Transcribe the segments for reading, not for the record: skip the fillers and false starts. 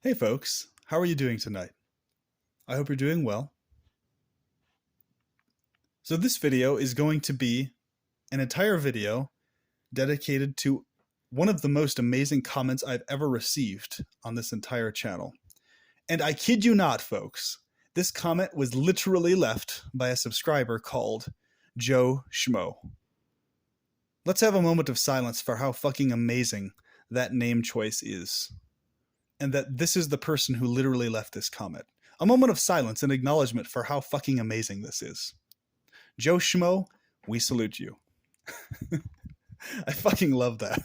Hey folks, how are you doing tonight? I hope you're doing well. So this video is going to be an entire video dedicated to one of the most amazing comments I've ever received on this entire channel. And I kid you not, folks, this comment was literally left by a subscriber called Joe Schmo. Let's have a moment of silence for how fucking amazing that name choice is. And that this is the person who literally left this comment. A moment of silence and acknowledgement for how fucking amazing this is. Joe Schmo, we salute you. I fucking love that.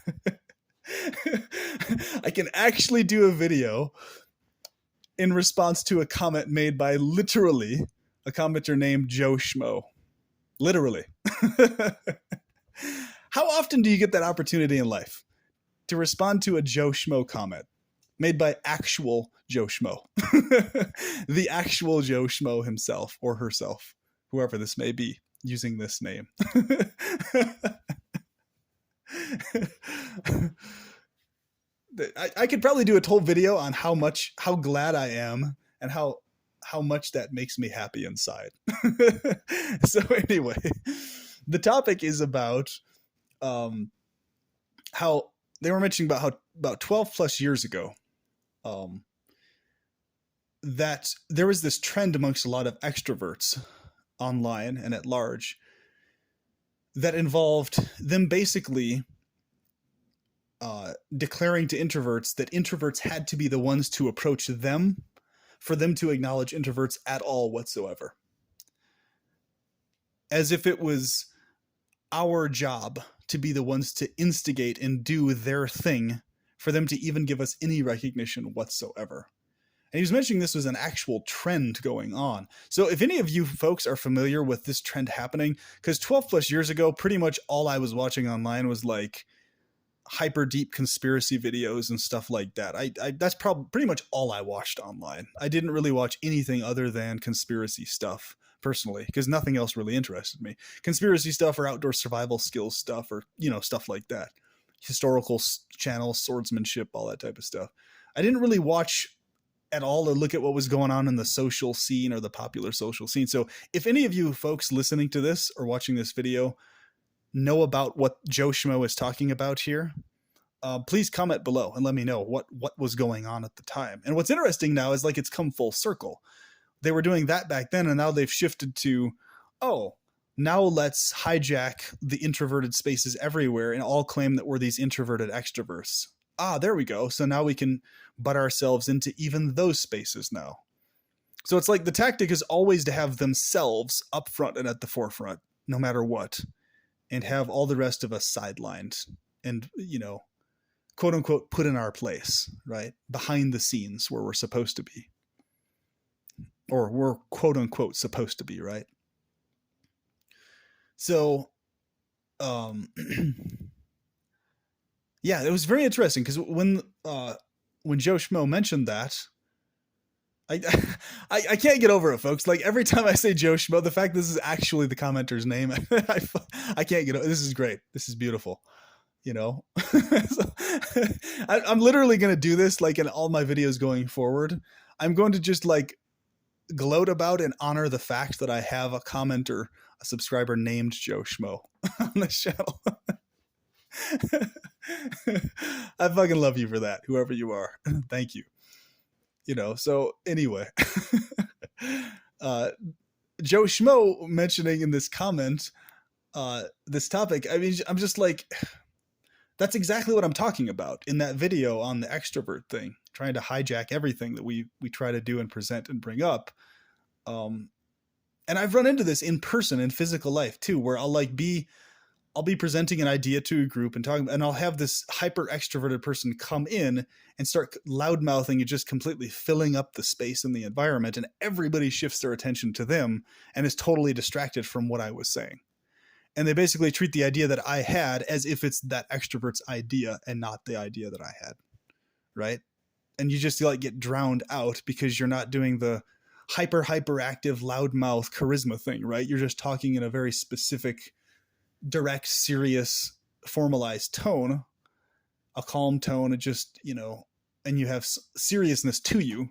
I can actually do a video in response to a comment made by literally a commenter named Joe Schmo. Literally. How often do you get that opportunity in life to respond to a Joe Schmo comment made by actual Joe Schmo? The actual Joe Schmo himself or herself, whoever this may be, using this name. I could probably do a whole video on how glad I am and how much that makes me happy inside. So anyway, the topic is about how they were mentioning about how about 12 plus years ago, that there was this trend amongst a lot of extroverts online and at large that involved them basically declaring to introverts that introverts had to be the ones to approach them for them to acknowledge introverts at all whatsoever. As if it was our job to be the ones to instigate and do their thing for them to even give us any recognition whatsoever. And he was mentioning this was an actual trend going on. So if any of you folks are familiar with this trend happening, because 12 plus years ago, pretty much all I was watching online was like hyper deep conspiracy videos and stuff like that. That's probably pretty much all I watched online. I didn't really watch anything other than conspiracy stuff personally, because nothing else really interested me. Conspiracy stuff or outdoor survival skills stuff or, stuff like that. Historical channels, swordsmanship, all that type of stuff. I didn't really watch at all or look at what was going on in the social scene or the popular social scene. So if any of you folks listening to this or watching this video know about what Joe Schmo is talking about here, please comment below and let me know what was going on at the time. And what's interesting now is like it's come full circle. They were doing that back then, and now they've shifted to, now let's hijack the introverted spaces everywhere and all claim that we're these introverted extroverts. There we go. So now we can butt ourselves into even those spaces now. So it's like the tactic is always to have themselves up front and at the forefront, no matter what, and have all the rest of us sidelined and, quote unquote, put in our place, right? Behind the scenes where we're supposed to be. Or we're quote unquote supposed to be, right? So, yeah, it was very interesting because when Joe Schmo mentioned that, I can't get over it, folks. Like every time I say Joe Schmo, the fact this is actually the commenter's name, I can't get over. This is great. This is beautiful. So, I'm literally going to do this like in all my videos going forward. I'm going to just like gloat about and honor the fact that I have a commenter, a subscriber named Joe Schmo on this channel. I fucking love you for that, whoever you are. Thank you. So anyway, Joe Schmo mentioning in this comment, this topic, I mean, I'm just like, that's exactly what I'm talking about in that video on the extrovert thing, trying to hijack everything that we try to do and present and bring up. And I've run into this in person in physical life too, where I'll be presenting an idea to a group and talking, and I'll have this hyper extroverted person come in and start loud mouthing and just completely filling up the space in the environment. And everybody shifts their attention to them and is totally distracted from what I was saying. And they basically treat the idea that I had as if it's that extrovert's idea and not the idea that I had. Right. And you just like get drowned out because you're not doing the hyperactive loudmouth charisma thing. Right. You're just talking in a very specific, direct, serious, formalized tone, a calm tone, and just, and you have seriousness to you.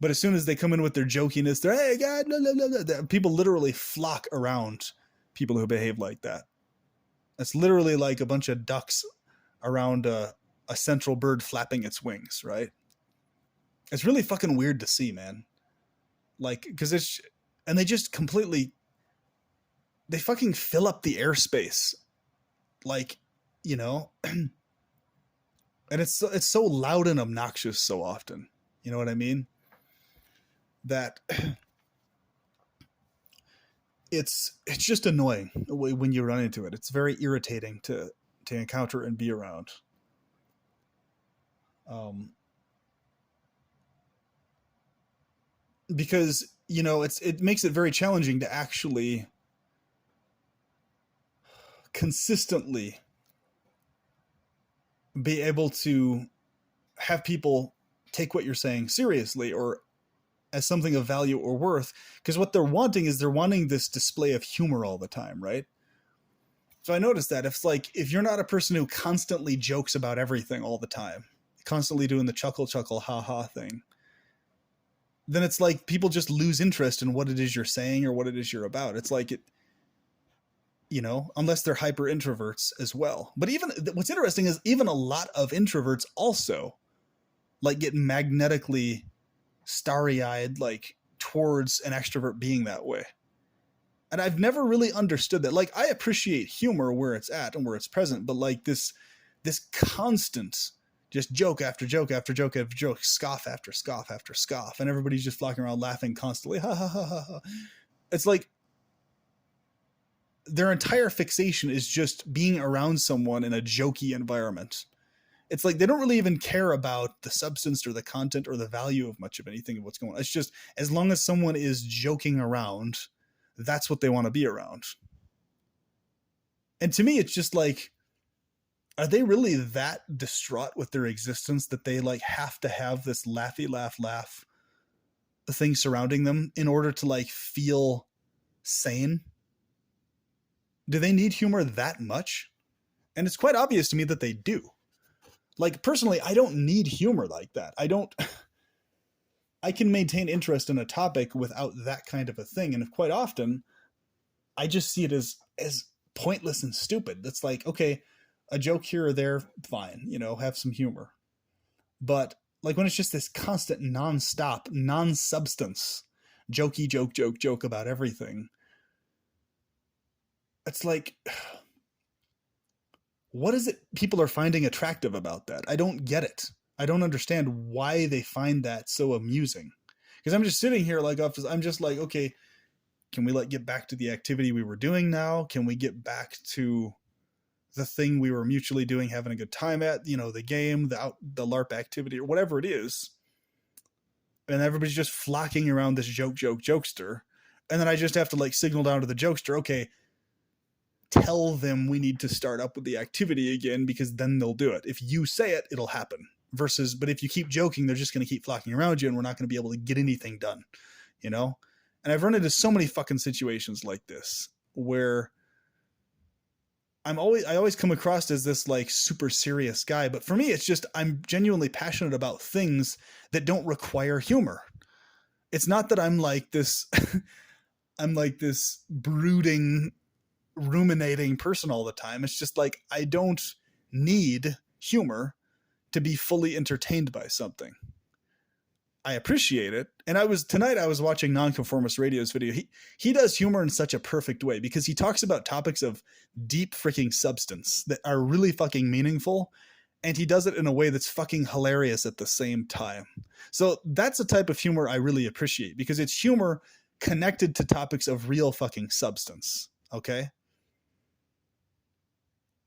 But as soon as they come in with their jokiness, they're, hey, God, blah, blah, blah, blah. People literally flock around people who behave like that. It's literally like a bunch of ducks around a central bird flapping its wings, right? It's really fucking weird to see, man. Like, because and they just completely, they fucking fill up the airspace. Like, you know, and it's so loud and obnoxious so often. You know what I mean? That it's just annoying when you run into it. It's very irritating to encounter and be around. Because, you know, it makes it very challenging to actually consistently be able to have people take what you're saying seriously or as something of value or worth, because what they're wanting is they're wanting this display of humor all the time, right? So I noticed that if you're not a person who constantly jokes about everything all the time, constantly doing the chuckle, ha ha thing, then it's like people just lose interest in what it is you're saying or what it is you're about. It's like it, you know, unless they're hyper introverts as well. But even what's interesting is even a lot of introverts also like get magnetically starry-eyed like towards an extrovert being that way. And I've never really understood that. Like, I appreciate humor where it's at and where it's present, but like this constant just joke after joke after joke after joke, scoff after scoff after scoff, and everybody's just flocking around laughing constantly. Ha ha ha ha ha. It's like their entire fixation is just being around someone in a jokey environment. It's like they don't really even care about the substance or the content or the value of much of anything of what's going on. It's just as long as someone is joking around, that's what they want to be around. And to me, it's just like, are they really that distraught with their existence that they like have to have this laugh thing surrounding them in order to like feel sane? Do they need humor that much? And it's quite obvious to me that they do. Like, personally, I don't need humor like that. I can maintain interest in a topic without that kind of a thing. And quite often, I just see it as pointless and stupid. It's like, okay, a joke here or there, fine, you know, have some humor. But like when it's just this constant non-stop, non-substance, jokey joke about everything, it's like, what is it people are finding attractive about that? I don't get it. I don't understand why they find that so amusing. Because I'm just sitting here like, I'm just like, okay, can we get back to the activity we were doing now? Can we get back to the thing we were mutually doing, having a good time at, you know, the game, the LARP activity or whatever it is. And everybody's just flocking around this jokester. And then I just have to like signal down to the jokester, okay, tell them we need to start up with the activity again, because then they'll do it. If you say it, it'll happen. But if you keep joking, they're just going to keep flocking around you and we're not going to be able to get anything done, you know? And I've run into so many fucking situations like this where I always come across as this like super serious guy, but for me, it's just, I'm genuinely passionate about things that don't require humor. It's not that I'm like this, I'm like this brooding, ruminating person all the time. It's just like, I don't need humor to be fully entertained by something. I appreciate it. And tonight I was watching Nonconformist Radio's video. He does humor in such a perfect way because he talks about topics of deep freaking substance that are really fucking meaningful. And he does it in a way that's fucking hilarious at the same time. So that's a type of humor I really appreciate because it's humor connected to topics of real fucking substance. Okay.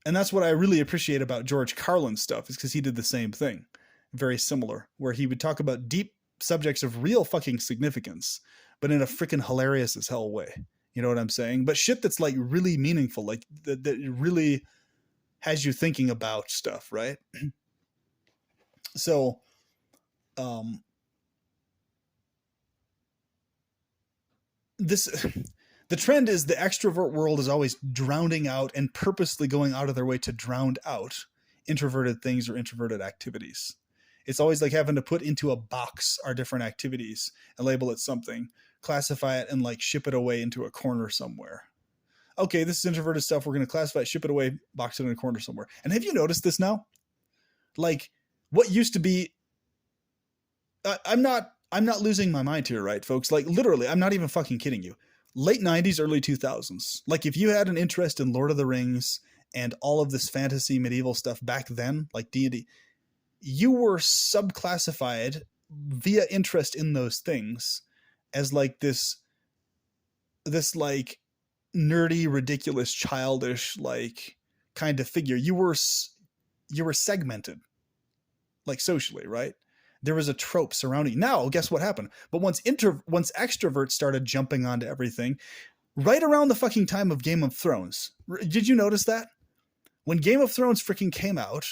And that's what I really appreciate about George Carlin's stuff, is because he did the same thing, very similar, where he would talk about deep subjects of real fucking significance, but in a freaking hilarious as hell way. You know what I'm saying? But shit that's like really meaningful, like that really has you thinking about stuff, right? So, the trend is the extrovert world is always drowning out and purposely going out of their way to drown out introverted things or introverted activities. It's always like having to put into a box our different activities and label it something, classify it, and like ship it away into a corner somewhere. Okay, this is introverted stuff. We're going to classify it, ship it away, box it in a corner somewhere. And have you noticed this now? Like what used to be, I'm not losing my mind here, right, folks? Like literally, I'm not even fucking kidding you. Late 90s, early 2000s. Like if you had an interest in Lord of the Rings and all of this fantasy medieval stuff back then, like D&D, you were subclassified via interest in those things as like this like nerdy, ridiculous, childish, like kind of figure. You were segmented, like socially, right? There was a trope surrounding. Now, guess what happened? But once extroverts started jumping onto everything, right around the fucking time of Game of Thrones, did you notice that? When Game of Thrones freaking came out,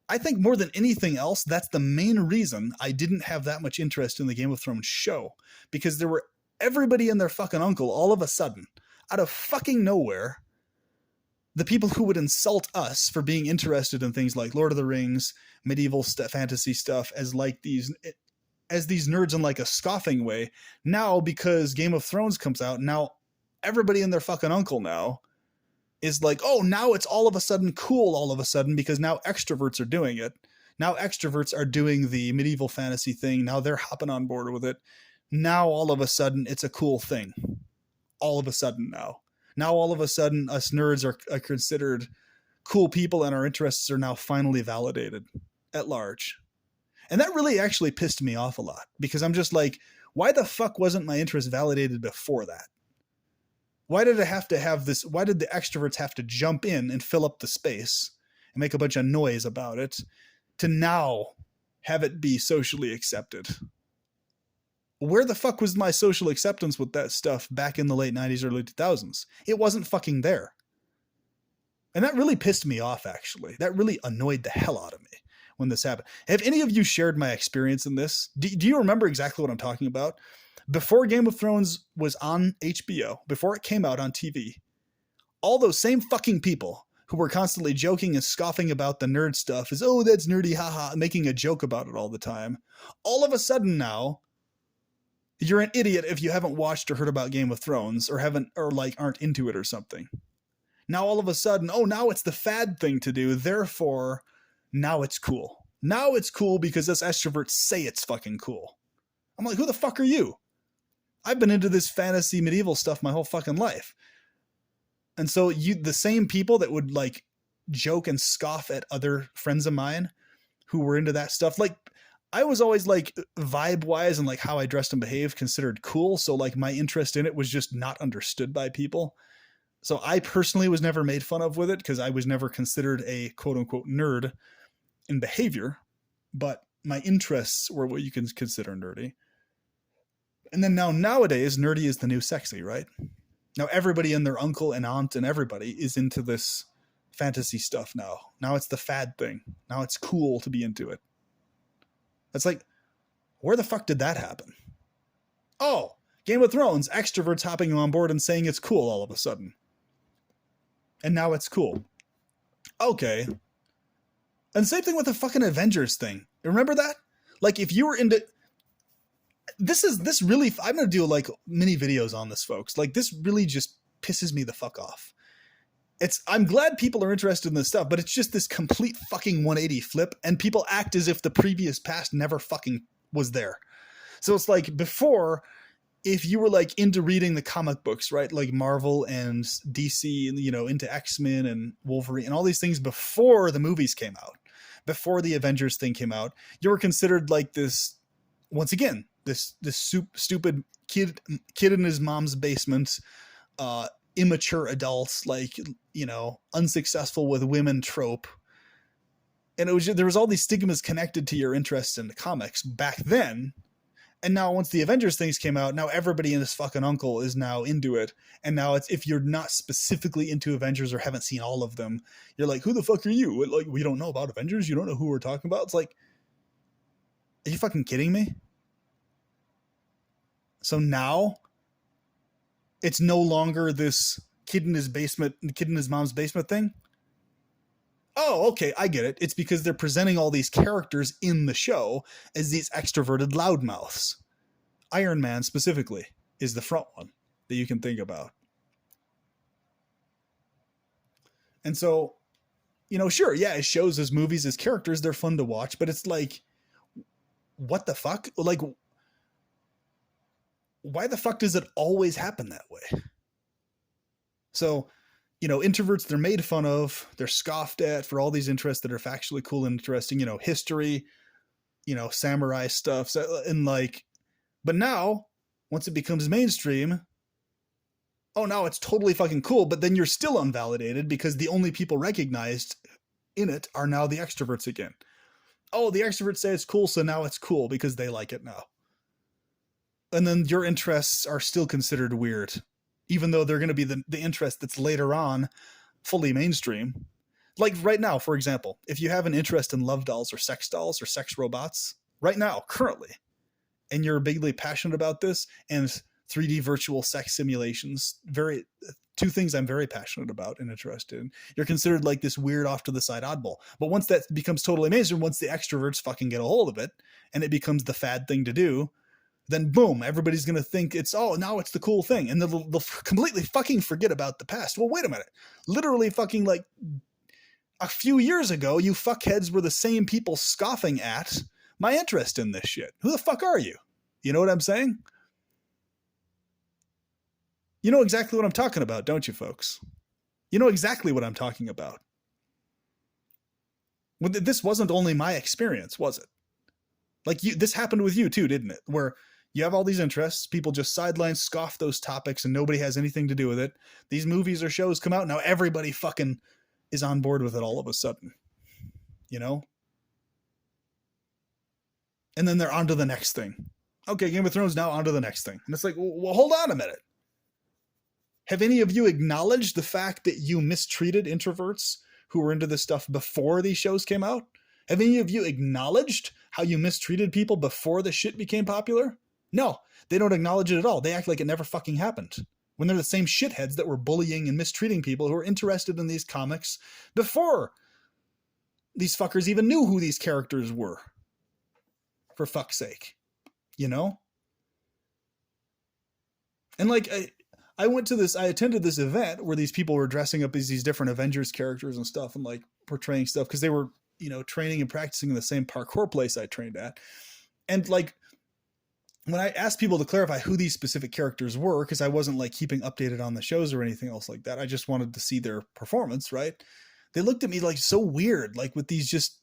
I think more than anything else, that's the main reason I didn't have that much interest in the Game of Thrones show. Because there were everybody and their fucking uncle all of a sudden, out of fucking nowhere, the people who would insult us for being interested in things like Lord of the Rings, medieval fantasy stuff as these nerds in like a scoffing way. Now, because Game of Thrones comes out, now everybody and their fucking uncle now is like, oh, now it's all of a sudden cool all of a sudden because now extroverts are doing it. Now extroverts are doing the medieval fantasy thing. Now they're hopping on board with it. Now all of a sudden it's a cool thing. All of a sudden now. Now all of a sudden us nerds are considered cool people and our interests are now finally validated at large. And that really actually pissed me off a lot because I'm just like, why the fuck wasn't my interest validated before that? Why did it have to have this? Why did the extroverts have to jump in and fill up the space and make a bunch of noise about it to now have it be socially accepted? Where the fuck was my social acceptance with that stuff back in the late 90s, early 2000s? It wasn't fucking there. And that really pissed me off, actually. That really annoyed the hell out of me when this happened. Have any of you shared my experience in this? Do you remember exactly what I'm talking about? Before Game of Thrones was on HBO, before it came out on TV, all those same fucking people who were constantly joking and scoffing about the nerd stuff is, oh, that's nerdy, haha, making a joke about it all the time. All of a sudden now, you're an idiot if you haven't watched or heard about Game of Thrones or aren't into it or something. Now all of a sudden, oh, now it's the fad thing to do. Therefore, now it's cool. Now it's cool because us extroverts say it's fucking cool. I'm like, who the fuck are you? I've been into this fantasy medieval stuff my whole fucking life. And so the same people that would like joke and scoff at other friends of mine who were into that stuff, like I was always like vibe wise and like how I dressed and behaved considered cool. So like my interest in it was just not understood by people. So I personally was never made fun of with it because I was never considered a quote unquote nerd in behavior, but my interests were what you can consider nerdy. And then nowadays, nerdy is the new sexy, right? Now everybody and their uncle and aunt and everybody is into this fantasy stuff now. Now it's the fad thing. Now it's cool to be into it. It's like, where the fuck did that happen? Oh, Game of Thrones, extroverts hopping on board and saying it's cool all of a sudden. And now it's cool. Okay. And same thing with the fucking Avengers thing. Remember that? Like if you were into... This really, I'm going to do like mini videos on this, folks. Like this really just pisses me the fuck off. I'm glad people are interested in this stuff, but it's just this complete fucking 180 flip and people act as if the previous past never fucking was there. So it's like before, if you were like into reading the comic books, right? Like Marvel and DC and, into X-Men and Wolverine and all these things before the movies came out, before the Avengers thing came out, you were considered like this, once again, this stupid kid in his mom's basement, immature adults, like, unsuccessful with women trope. And there was all these stigmas connected to your interest in the comics back then. And now once the Avengers things came out, now everybody and his fucking uncle is now into it. And now it's, if you're not specifically into Avengers or haven't seen all of them, you're like, who the fuck are you? Like, we don't know about Avengers. You don't know who we're talking about. It's like, are you fucking kidding me? So now it's no longer this kid in his mom's basement thing. Oh, okay, I get it. It's because they're presenting all these characters in the show as these extroverted loudmouths. Iron Man specifically is the front one that you can think about. And so, sure, yeah, as shows, as movies, as characters, they're fun to watch, but it's like, what the fuck? Like, why the fuck does it always happen that way? So, introverts, they're made fun of, they're scoffed at for all these interests that are factually cool and interesting, history, samurai stuff. So, and like, but now, once it becomes mainstream, oh, now it's totally fucking cool, but then you're still unvalidated because the only people recognized in it are now the extroverts again. Oh, the extroverts say it's cool, so now it's cool because they like it now. And then your interests are still considered weird, even though they're going to be the interest that's later on fully mainstream. Like right now, for example, if you have an interest in love dolls or sex robots, right now, currently, and you're bigly passionate about this, and 3D virtual sex simulations, two things I'm very passionate about and interested in, you're considered like this weird off to the side oddball. But once that becomes totally mainstream, once the extroverts fucking get a hold of it and it becomes the fad thing to do, then boom, everybody's going to think now it's the cool thing. And they'll completely fucking forget about the past. Well, wait a minute. Literally fucking like a few years ago, you fuckheads were the same people scoffing at my interest in this shit. Who the fuck are you? You know what I'm saying? You know exactly what I'm talking about, don't you, folks? You know exactly what I'm talking about. This wasn't only my experience, was it? Like, this happened with you too, didn't it? Where you have all these interests, people just sideline scoff those topics and nobody has anything to do with it. These movies or shows come out, now everybody fucking is on board with it all of a sudden. And then they're on to the next thing. Okay, Game of Thrones, now on to the next thing. And it's like, well, hold on a minute. Have any of you acknowledged the fact that you mistreated introverts who were into this stuff before these shows came out? Have any of you acknowledged how you mistreated people before the shit became popular? No, they don't acknowledge it at all. They act like it never fucking happened. When they're the same shitheads that were bullying and mistreating people who were interested in these comics before these fuckers even knew who these characters were. For fuck's sake. And like, I attended this event where these people were dressing up as these different Avengers characters and stuff and like portraying stuff because they were, training and practicing in the same parkour place I trained at. And like, when I asked people to clarify who these specific characters were, because I wasn't like keeping updated on the shows or anything else like that, I just wanted to see their performance, right? They looked at me like so weird, like with these just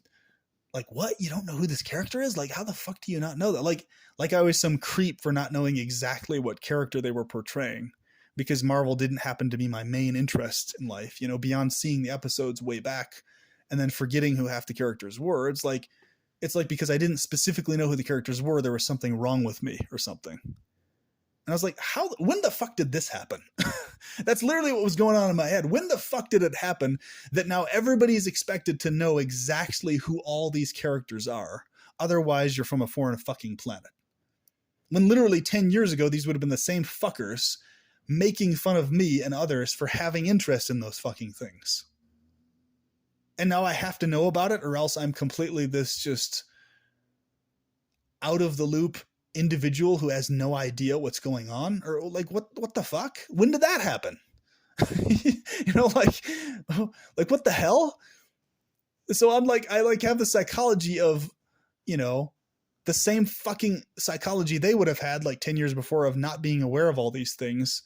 like, what? You don't know who this character is? Like, how the fuck do you not know that? Like I was some creep for not knowing exactly what character they were portraying, because Marvel didn't happen to be my main interest in life, beyond seeing the episodes way back and then forgetting who half the characters were. It's like because I didn't specifically know who the characters were, there was something wrong with me or something. And I was like, when the fuck did this happen? That's literally what was going on in my head. When the fuck did it happen that now everybody's expected to know exactly who all these characters are? Otherwise, you're from a foreign fucking planet. When literally 10 years ago, these would have been the same fuckers making fun of me and others for having interest in those fucking things. And now I have to know about it, or else I'm completely this just out of the loop individual who has no idea what's going on. Or like, what the fuck? When did that happen? Like what the hell? So I'm like, I like have the psychology of, the same fucking psychology they would have had like 10 years before of not being aware of all these things.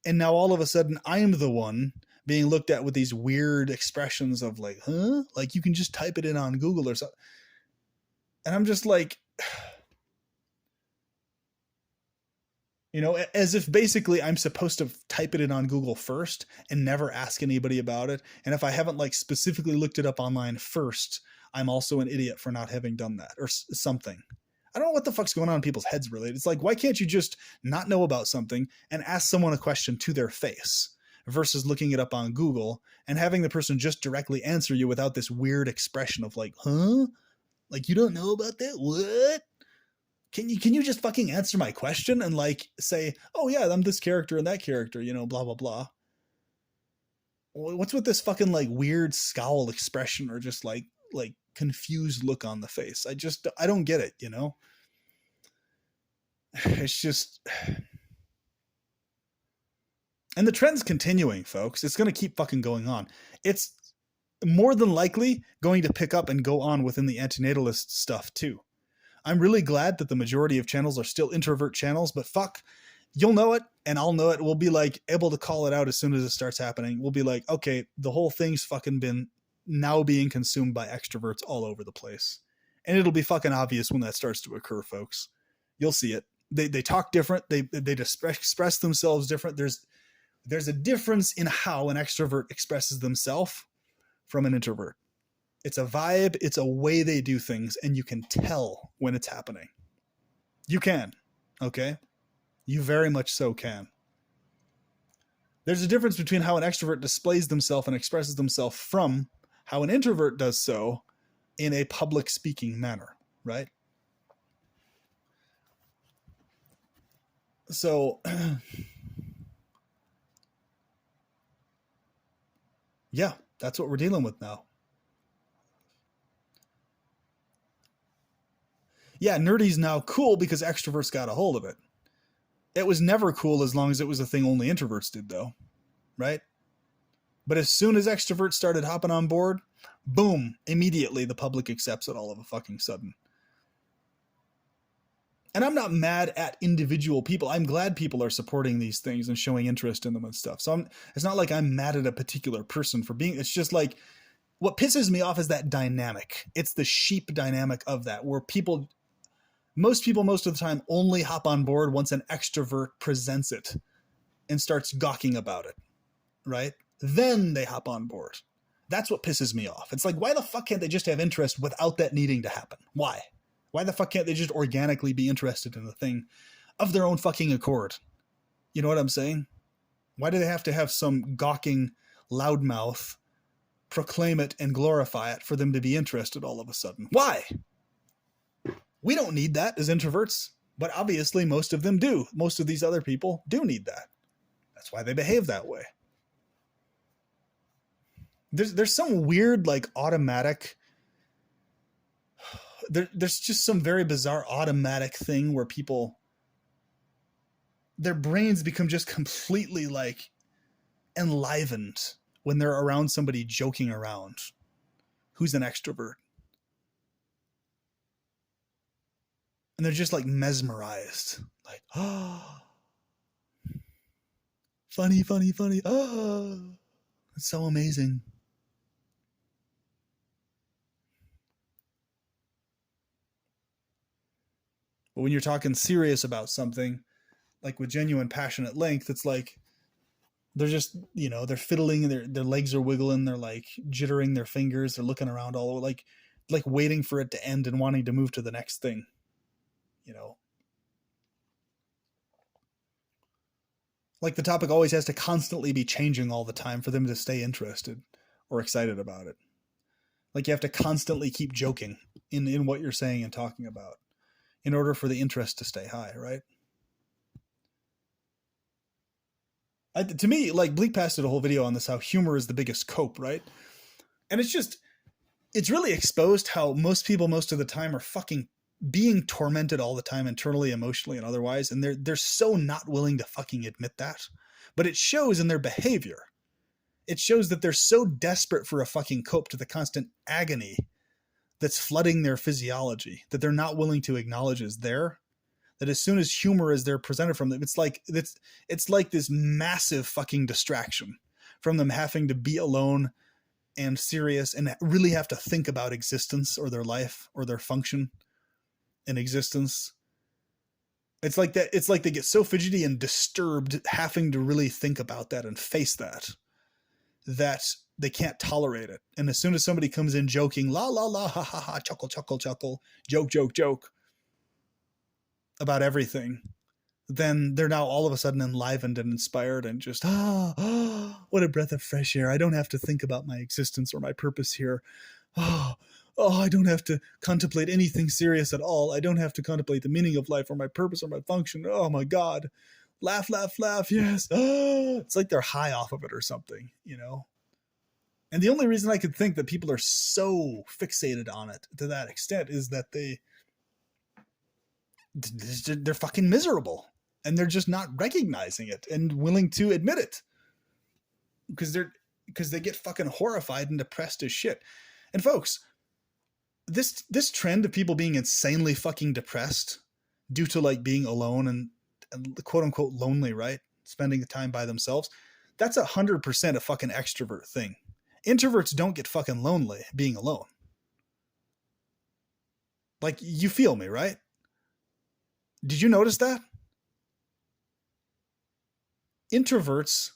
And now all of a sudden I'm the one being looked at with these weird expressions of like, huh? Like you can just type it in on Google or something. And I'm just like, as if basically I'm supposed to type it in on Google first and never ask anybody about it. And if I haven't like specifically looked it up online first, I'm also an idiot for not having done that or something. I don't know what the fuck's going on in people's heads really. It's like, why can't you just not know about something and ask someone a question to their face versus looking it up on Google and having the person just directly answer you without this weird expression of like, huh? Like, you don't know about that? What? Can you just fucking answer my question and like say, oh yeah, I'm this character and that character, blah, blah, blah. what's with this fucking like weird scowl expression or just like confused look on the face? I don't get it, you know? It's just, and the trend's continuing, folks. It's going to keep fucking going on. It's more than likely going to pick up and go on within the antinatalist stuff too. I'm really glad that the majority of channels are still introvert channels, but fuck, you'll know it and I'll know it. We'll be like able to call it out as soon as it starts happening. We'll be like, okay, the whole thing's fucking been now being consumed by extroverts all over the place. And it'll be fucking obvious when that starts to occur, folks. You'll see it. They talk different. They just express themselves different. There's a difference in how an extrovert expresses themselves from an introvert. It's a vibe. It's a way they do things. And you can tell when it's happening. You can. Okay? You very much so can. There's a difference between how an extrovert displays themselves and expresses themselves from how an introvert does so in a public speaking manner, right? So, yeah, that's what we're dealing with now. Yeah, nerdy's now cool because extroverts got a hold of it. It was never cool as long as it was a thing only introverts did, though, right? But as soon as extroverts started hopping on board, boom, immediately the public accepts it all of a fucking sudden. And I'm not mad at individual people. I'm glad people are supporting these things and showing interest in them and stuff. So it's not like I'm mad at a particular person for being, it's just like, what pisses me off is that dynamic. It's the sheep dynamic of that, where most people, most of the time, only hop on board once an extrovert presents it and starts gawking about it, right? Then they hop on board. That's what pisses me off. It's like, why the fuck can't they just have interest without that needing to happen? Why? Why the fuck can't they just organically be interested in the thing of their own fucking accord? You know what I'm saying? Why do they have to have some gawking loudmouth proclaim it and glorify it for them to be interested all of a sudden? Why? We don't need that as introverts, but obviously most of them do. Most of these other people do need that. That's why they behave that way. There's some weird, like, automatic, there's just some very bizarre automatic thing where people, their brains become just completely, like, enlivened when they're around somebody joking around who's an extrovert. And they're just like mesmerized. Like, oh, funny, funny, funny. Oh, it's so amazing. But when you're talking serious about something, like with genuine passionate length, it's like they're just, you know, they're fiddling, their legs are wiggling, they're like jittering their fingers, they're looking around all over, like waiting for it to end and wanting to move to the next thing. You know, like the topic always has to constantly be changing all the time for them to stay interested or excited about it. Like you have to constantly keep joking in what you're saying and talking about in order for the interest to stay high, right? To me, like Bleak Past did a whole video on this, how humor is the biggest cope, right? And it's really exposed how most people most of the time are fucking being tormented all the time, internally, emotionally, and otherwise, and they're so not willing to fucking admit that. But it shows in their behavior. It shows that they're so desperate for a fucking cope to the constant agony that's flooding their physiology that they're not willing to acknowledge is there. That as soon as humor is there presented from them, it's like this massive fucking distraction from them having to be alone and serious and really have to think about existence or their life or their function in existence. It's like that. It's like they get so fidgety and disturbed having to really think about that and face that they can't tolerate it. And as soon as somebody comes in joking, la, la, la, ha, ha, ha, chuckle, chuckle, chuckle, joke, joke, joke about everything, then they're now all of a sudden enlivened and inspired and just, what a breath of fresh air. I don't have to think about my existence or my purpose here. I don't have to contemplate anything serious at all. I don't have to contemplate the meaning of life or my purpose or my function. Oh my God. Laugh, laugh, laugh. Yes. It's like they're high off of it or something, you know? And the only reason I could think that people are so fixated on it to that extent is that they're fucking miserable and they're just not recognizing it and willing to admit it because they get fucking horrified and depressed as shit. And folks, this trend of people being insanely fucking depressed due to like being alone and quote unquote lonely, right? Spending the time by themselves. That's 100% a fucking extrovert thing. Introverts don't get fucking lonely being alone. Like, you feel me, right? Did you notice that? Introverts,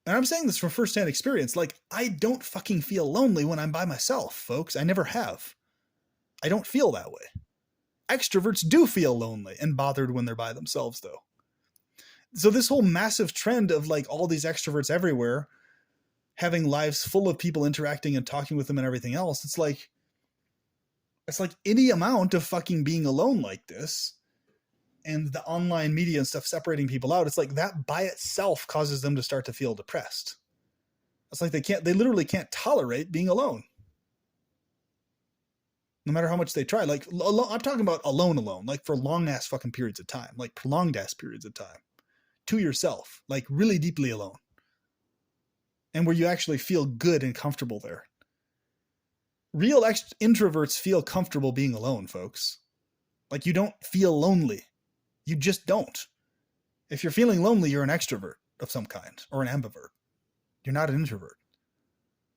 and I'm saying this from firsthand experience, like, I don't fucking feel lonely when I'm by myself, folks. I never have. I don't feel that way. Extroverts do feel lonely and bothered when they're by themselves, though. So this whole massive trend of like all these extroverts everywhere having lives full of people interacting and talking with them and everything else, it's like any amount of fucking being alone like this and the online media and stuff separating people out, it's like that by itself causes them to start to feel depressed. It's like they literally can't tolerate being alone. No matter how much they try. Like, I'm talking about alone, like for long ass fucking periods of time, like prolonged ass periods of time to yourself, like really deeply alone. And where you actually feel good and comfortable there. Real introverts feel comfortable being alone, folks. Like, you don't feel lonely. You just don't. If you're feeling lonely, you're an extrovert of some kind, or an ambivert. You're not an introvert.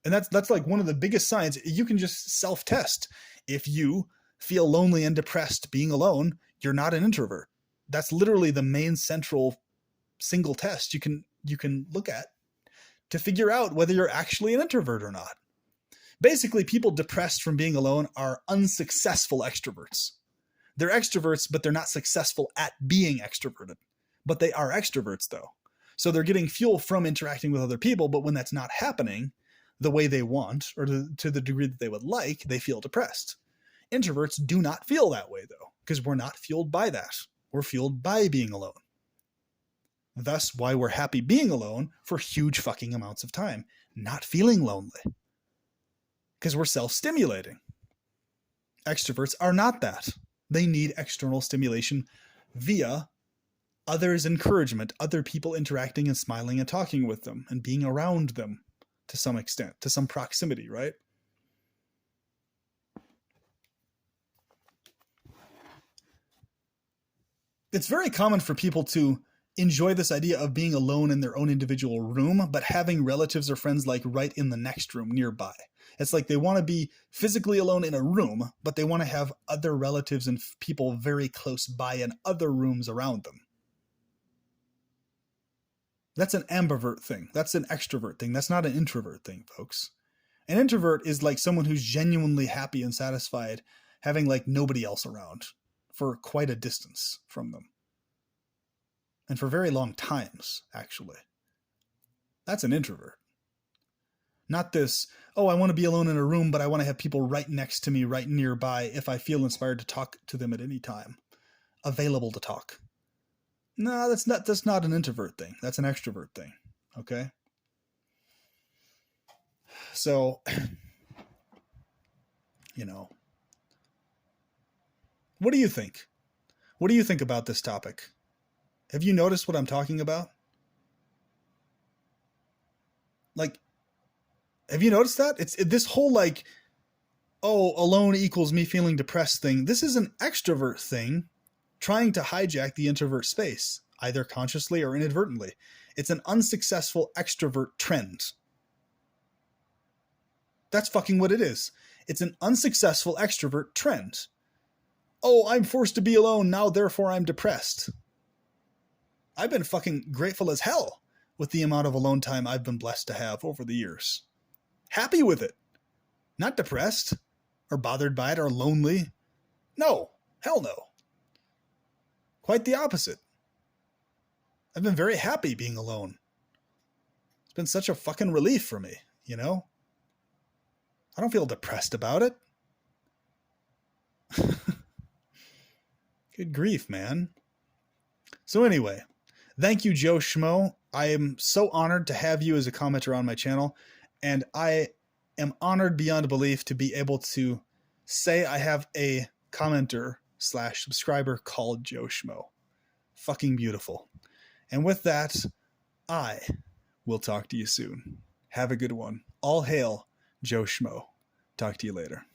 And that's like one of the biggest signs. You can just self-test. If you feel lonely and depressed being alone, you're not an introvert. That's literally the main central single test you can look at to figure out whether you're actually an introvert or not. Basically, people depressed from being alone are unsuccessful extroverts. They're extroverts, but they're not successful at being extroverted. But they are extroverts, though. So they're getting fuel from interacting with other people, but when that's not happening the way they want, or to the degree that they would like, they feel depressed. Introverts do not feel that way, though, because we're not fueled by that. We're fueled by being alone. Thus, why we're happy being alone for huge fucking amounts of time, not feeling lonely. Because we're self-stimulating. Extroverts are not that. They need external stimulation via others' encouragement, other people interacting and smiling and talking with them and being around them to some extent, to some proximity, right? It's very common for people to enjoy this idea of being alone in their own individual room, but having relatives or friends like right in the next room nearby. It's like they want to be physically alone in a room, but they want to have other relatives and people very close by in other rooms around them. That's an ambivert thing. That's an extrovert thing. That's not an introvert thing, folks. An introvert is like someone who's genuinely happy and satisfied having like nobody else around for quite a distance from them. And for very long times, actually. That's an introvert. Not this, oh, I want to be alone in a room, but I want to have people right next to me, right nearby, if I feel inspired to talk to them at any time. Available to talk. No, that's not an introvert thing. That's an extrovert thing. Okay? So, what do you think? What do you think about this topic? Have you noticed what I'm talking about? Like, have you noticed that? It's this whole like, oh, alone equals me feeling depressed thing. This is an extrovert thing trying to hijack the introvert space, either consciously or inadvertently. It's an unsuccessful extrovert trend. That's fucking what it is. It's an unsuccessful extrovert trend. Oh, I'm forced to be alone now, therefore I'm depressed. I've been fucking grateful as hell with the amount of alone time I've been blessed to have over the years. Happy with it. Not depressed or bothered by it or lonely. No, hell no. Quite the opposite. I've been very happy being alone. It's been such a fucking relief for me, I don't feel depressed about it. Good grief, man. So anyway, thank you, Joe Schmo. I am so honored to have you as a commenter on my channel. And I am honored beyond belief to be able to say I have a commenter / subscriber called Joe Schmo. Fucking beautiful. And with that, I will talk to you soon. Have a good one. All hail Joe Schmo. Talk to you later.